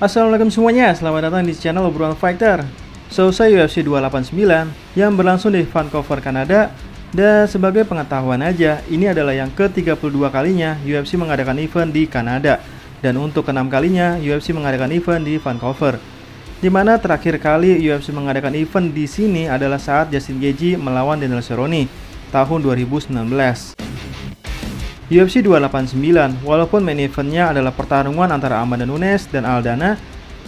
Assalamualaikum semuanya, selamat datang di channel Obrolan Fighter. Selesai UFC 289 yang berlangsung di Vancouver, Kanada. Dan sebagai pengetahuan aja, ini adalah yang ke-32 kalinya UFC mengadakan event di Kanada. Dan untuk ke-6 kalinya UFC mengadakan event di Vancouver. Dimana terakhir kali UFC mengadakan event di sini adalah saat Justin Gaethje melawan Daniel Cerrone tahun 2019. UFC 289, walaupun main eventnya adalah pertarungan antara Amanda Nunes dan Aldana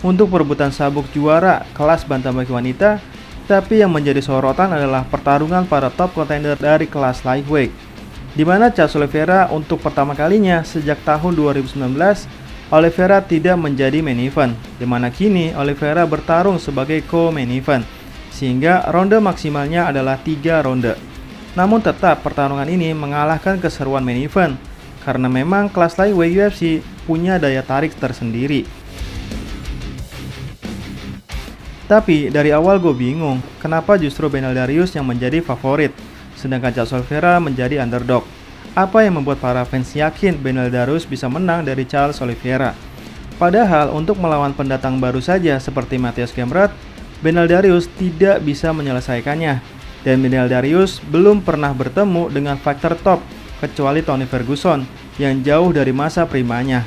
untuk perebutan sabuk juara kelas bantamweight wanita, tapi yang menjadi sorotan adalah pertarungan para top contender dari kelas lightweight, di mana Charles Oliveira untuk pertama kalinya sejak tahun 2019, Oliveira tidak menjadi main event, di mana kini Oliveira bertarung sebagai co-main event, sehingga ronde maksimalnya adalah 3 ronde. Namun tetap pertarungan ini mengalahkan keseruan main event karena memang kelas lightweight UFC punya daya tarik tersendiri. Tapi dari awal gue bingung kenapa justru Beneil Dariush yang menjadi favorit sedangkan Charles Oliveira menjadi underdog. Apa yang membuat para fans yakin Beneil Dariush bisa menang dari Charles Oliveira? Padahal untuk melawan pendatang baru saja seperti Mateusz Gamrot, Beneil Dariush tidak bisa menyelesaikannya. Dan Beneil Dariush belum pernah bertemu dengan fighter top kecuali Tony Ferguson yang jauh dari masa primanya.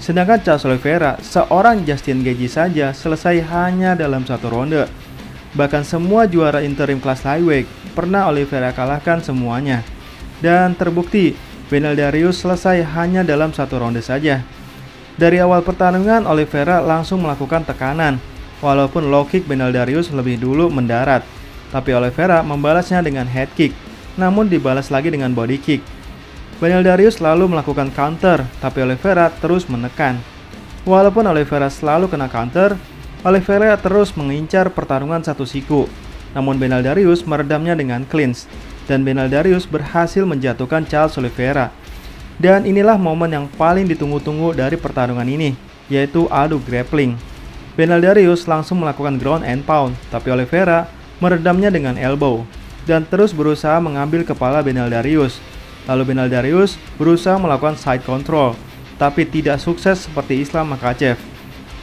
Sedangkan Charles Oliveira, seorang Justin Gaethje saja selesai hanya dalam 1 ronde. Bahkan semua juara interim kelas lightweight pernah Oliveira kalahkan semuanya. Dan terbukti Beneil Dariush selesai hanya dalam 1 ronde saja. Dari awal pertarungan Oliveira langsung melakukan tekanan, walaupun low kick Beneil Dariush lebih dulu mendarat. Tapi Oliveira membalasnya dengan head kick, namun dibalas lagi dengan body kick. Beneil Dariush lalu melakukan counter, tapi Oliveira terus menekan. Walaupun Oliveira selalu kena counter, Oliveira terus mengincar pertarungan satu siku. Namun Beneil Dariush meredamnya dengan clinch, dan Beneil Dariush berhasil menjatuhkan Charles Oliveira. Dan inilah momen yang paling ditunggu-tunggu dari pertarungan ini, yaitu adu grappling. Beneil Dariush langsung melakukan ground and pound, tapi Oliveira meredamnya dengan elbow dan terus berusaha mengambil kepala Beneil Dariush. Lalu Beneil Dariush berusaha melakukan side control, tapi tidak sukses seperti Islam Makhachev.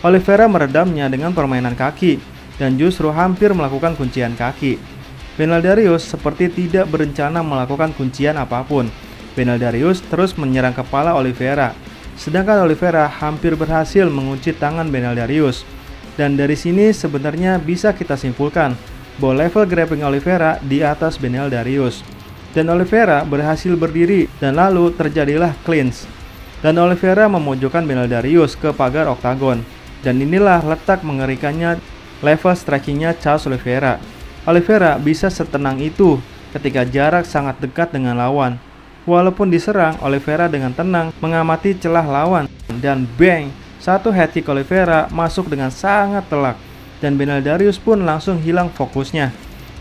Oliveira meredamnya dengan permainan kaki dan justru hampir melakukan kuncian kaki. Beneil Dariush seperti tidak berencana melakukan kuncian apapun. Beneil Dariush terus menyerang kepala Oliveira, sedangkan Oliveira hampir berhasil mengunci tangan Beneil Dariush. Dan dari sini sebenarnya bisa kita simpulkan bahwa level grappling Oliveira di atas Beneil Dariush. Dan Oliveira berhasil berdiri dan lalu terjadilah clinch. Dan Oliveira memojokkan Beneil Dariush ke pagar oktagon. Dan inilah letak mengerikannya level strikingnya Charles Oliveira. Oliveira bisa setenang itu ketika jarak sangat dekat dengan lawan. Walaupun diserang, Oliveira dengan tenang mengamati celah lawan. Dan bang, satu head kick Oliveira masuk dengan sangat telak. Dan Beneil Dariush pun langsung hilang fokusnya.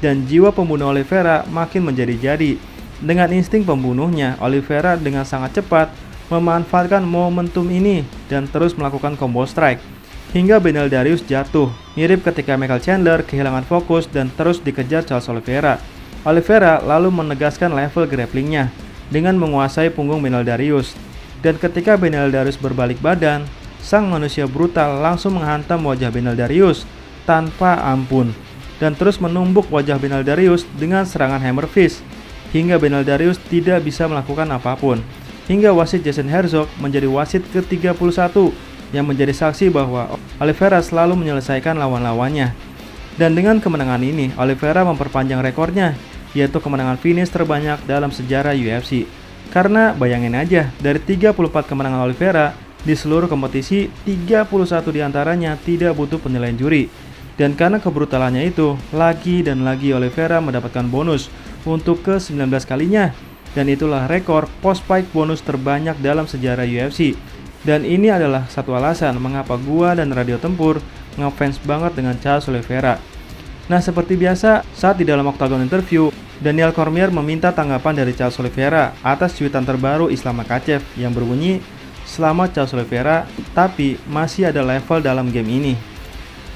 Dan jiwa pembunuh Oliveira makin menjadi-jadi. Dengan insting pembunuhnya, Oliveira dengan sangat cepat memanfaatkan momentum ini dan terus melakukan combo strike hingga Beneil Dariush jatuh, mirip ketika Michael Chandler kehilangan fokus dan terus dikejar Charles Oliveira. Oliveira lalu menegaskan level grapplingnya dengan menguasai punggung Beneil Dariush. Dan ketika Beneil Dariush berbalik badan, sang manusia brutal langsung menghantam wajah Beneil Dariush tanpa ampun dan terus menumbuk wajah Beneil Dariush dengan serangan hammer fist hingga Beneil Dariush tidak bisa melakukan apapun, hingga wasit Jason Herzog menjadi wasit ke-31 yang menjadi saksi bahwa Oliveira selalu menyelesaikan lawan-lawannya. Dan dengan kemenangan ini Oliveira memperpanjang rekornya, yaitu kemenangan finish terbanyak dalam sejarah UFC. Karena bayangin aja, dari 34 kemenangan Oliveira di seluruh kompetisi, 31 diantaranya tidak butuh penilaian juri. Dan karena kebrutalannya itu, lagi dan lagi Oliveira mendapatkan bonus untuk ke-19 kalinya. Dan itulah rekor post-fight bonus terbanyak dalam sejarah UFC. Dan ini adalah satu alasan mengapa gua dan Radio Tempur ngefans banget dengan Charles Oliveira. Nah, seperti biasa, saat di dalam Octagon interview, Daniel Cormier meminta tanggapan dari Charles Oliveira atas cuitan terbaru Islam Makhachev yang berbunyi, "Selamat Charles Oliveira, tapi masih ada level dalam game ini."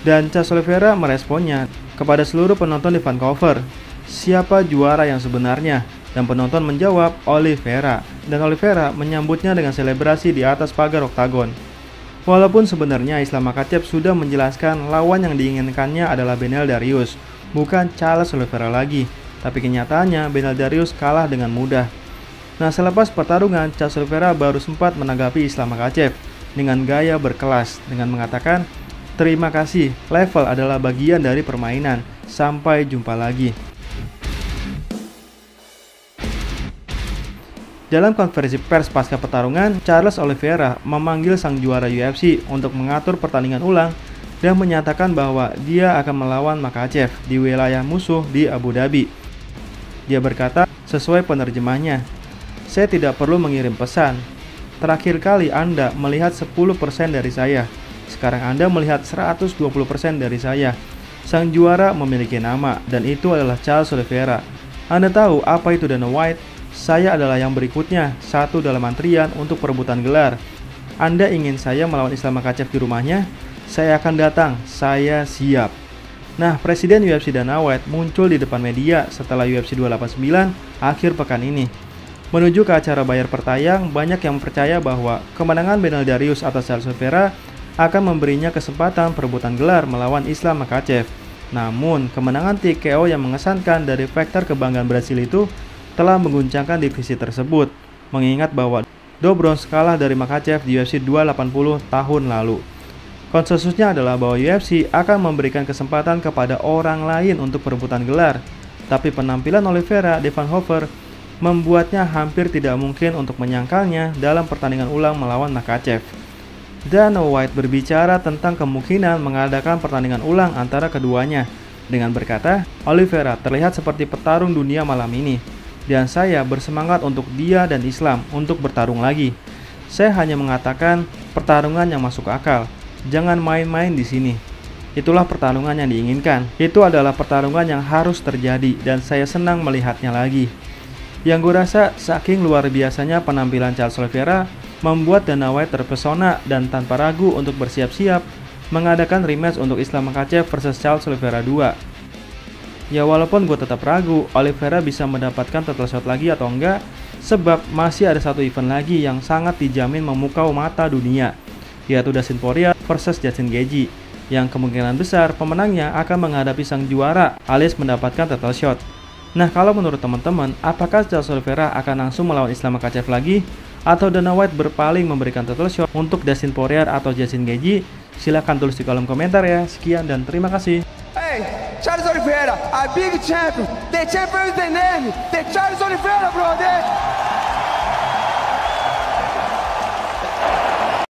Dan Charles Oliveira meresponnya kepada seluruh penonton di Vancouver, siapa juara yang sebenarnya? Dan penonton menjawab Oliveira. Dan Oliveira menyambutnya dengan selebrasi di atas pagar oktagon. Walaupun sebenarnya Islam Makhachev sudah menjelaskan lawan yang diinginkannya adalah Beneil Dariush, bukan Charles Oliveira lagi. Tapi kenyataannya Beneil Dariush kalah dengan mudah. Nah, selepas pertarungan, Charles Oliveira baru sempat menanggapi Islam Makhachev dengan gaya berkelas dengan mengatakan, "Terima kasih, level adalah bagian dari permainan. Sampai jumpa lagi." Dalam konferensi pers pasca pertarungan, Charles Oliveira memanggil sang juara UFC untuk mengatur pertandingan ulang dan menyatakan bahwa dia akan melawan Makhachev di wilayah musuh di Abu Dhabi. Dia berkata, sesuai penerjemahnya, "Saya tidak perlu mengirim pesan. Terakhir kali Anda melihat 10% dari saya. Sekarang Anda melihat 120% dari saya. Sang juara memiliki nama, dan itu adalah Charles Oliveira. Anda tahu apa itu Dana White? Saya adalah yang berikutnya, satu dalam antrian untuk perebutan gelar. Anda ingin saya melawan Islam Makhachev di rumahnya? Saya akan datang, saya siap." Nah, Presiden UFC Dana White muncul di depan media setelah UFC 289 akhir pekan ini. Menuju ke acara bayar pertayang, banyak yang percaya bahwa kemenangan Beneil Dariush atas Charles Oliveira akan memberinya kesempatan perebutan gelar melawan Islam Makhachev. Namun, kemenangan TKO yang mengesankan dari faktor kebanggaan Brasil itu telah mengguncangkan divisi tersebut, mengingat bahwa Dobrons kalah dari Makhachev di UFC 280 tahun lalu. Konsensusnya adalah bahwa UFC akan memberikan kesempatan kepada orang lain untuk perebutan gelar, tapi penampilan Oliveira di Vancouver membuatnya hampir tidak mungkin untuk menyangkalnya dalam pertandingan ulang melawan Makhachev. Dana White berbicara tentang kemungkinan mengadakan pertandingan ulang antara keduanya dengan berkata, "Oliveira terlihat seperti petarung dunia malam ini. Dan saya bersemangat untuk dia dan Islam untuk bertarung lagi. Saya hanya mengatakan pertarungan yang masuk akal. Jangan main-main di sini. Itulah pertarungan yang diinginkan. Itu adalah pertarungan yang harus terjadi dan saya senang melihatnya lagi." Yang gue rasa saking luar biasanya penampilan Charles Oliveira membuat Dana White terpesona dan tanpa ragu untuk bersiap-siap mengadakan rematch untuk Islam Makhachev versus Charles Oliveira 2. Ya, walaupun gue tetap ragu Oliveira bisa mendapatkan title shot lagi atau enggak, sebab masih ada satu event lagi yang sangat dijamin memukau mata dunia, yaitu Dustin Poirier versus Justin Gaethje, yang kemungkinan besar pemenangnya akan menghadapi sang juara alias mendapatkan title shot. Nah, kalau menurut teman-teman, apakah Charles Oliveira akan langsung melawan Islam Makhachev lagi, atau Dana White berpaling memberikan title shot untuk Dustin Poirier atau Justin Gaethje? Silahkan tulis di kolom komentar ya. Sekian dan terima kasih. Hey, Charles Oliveira, a big champion. The champion is the name. The Charles Oliveira, brother.